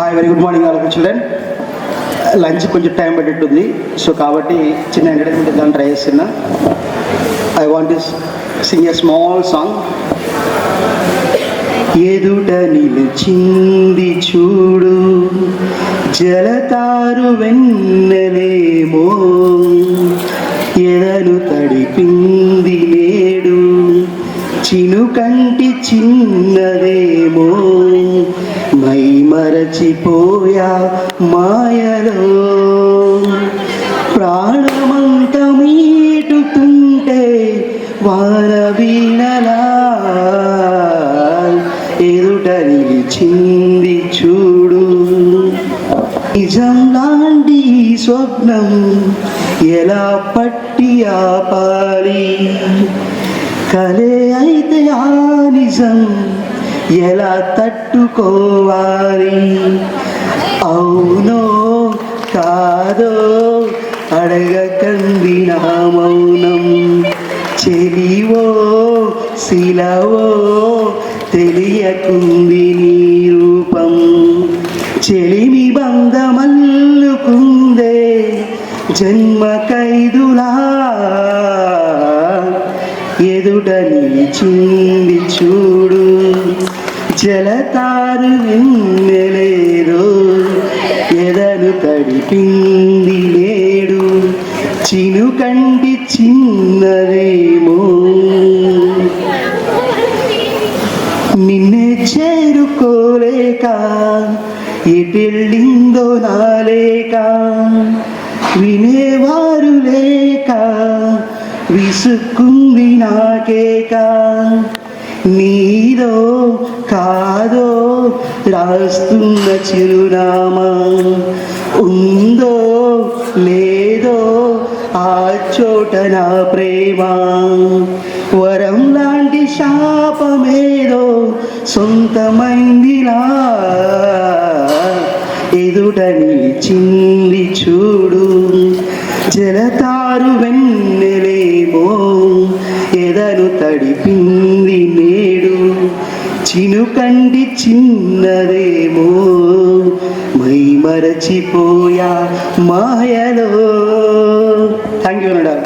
Hi, very good morning all children. Lunch కొంచెం time పట్టేట్టుంది, so కాబట్టి చిన్న ఎంటర్టైన్మెంట్ ఇద్దామని ట్రై చేస్తున్నా. I want to sing a small song. ఎదుట నిలిచింది చూడు జలతారు వెన్నెలేమో, ఎదను తడిపింది నేడు చినుకంటి చిన్నదేమో, మై మరచిపోయా మాయలో ప్రాణమంత మీటుతుంటే వాన వీణలా ఎదుట నిలిచింది చూడు. నిజం లాంటి స్వప్నం ఎలా పట్టి ఆపాలి, కలే అయితే ఆ నిజం ఎలా తట్టుకోవాలి. అవునో కాదో అడగకంది నా మౌనం, చెలివో శిలవో తెలియకుంది నీ రూపం. చెలిమి బంధమల్లుకుందే జన్మ ఖైదులా, ఎదుట నిలిచింది చూడు జలతారు వెన్నెలేదో, ఎదను తడిపింది నేడు చినుకంటి చిన్నదేమో. నిన్నే చేరుకోలేక ఎటెళ్ళిందో నాలేక, వినేవారు లేక విసుక్కుంది నాకేక. నీదో కాదో రాస్తున్న చిరునామా, ఉందో లేదో ఆ చోట నా ప్రేమ. వరం లాంటి శాపమేదో సొంతమైందిలా, ఎదుట నిలిచింది చూడు జలతారు వెన్నెలేమో, ఎదను తడిపింది నేడు చినుకంటి చిన్నదేమో, మై మరచిపోయా మాయలో. థ్యాంక్ యూ అన్నాడు.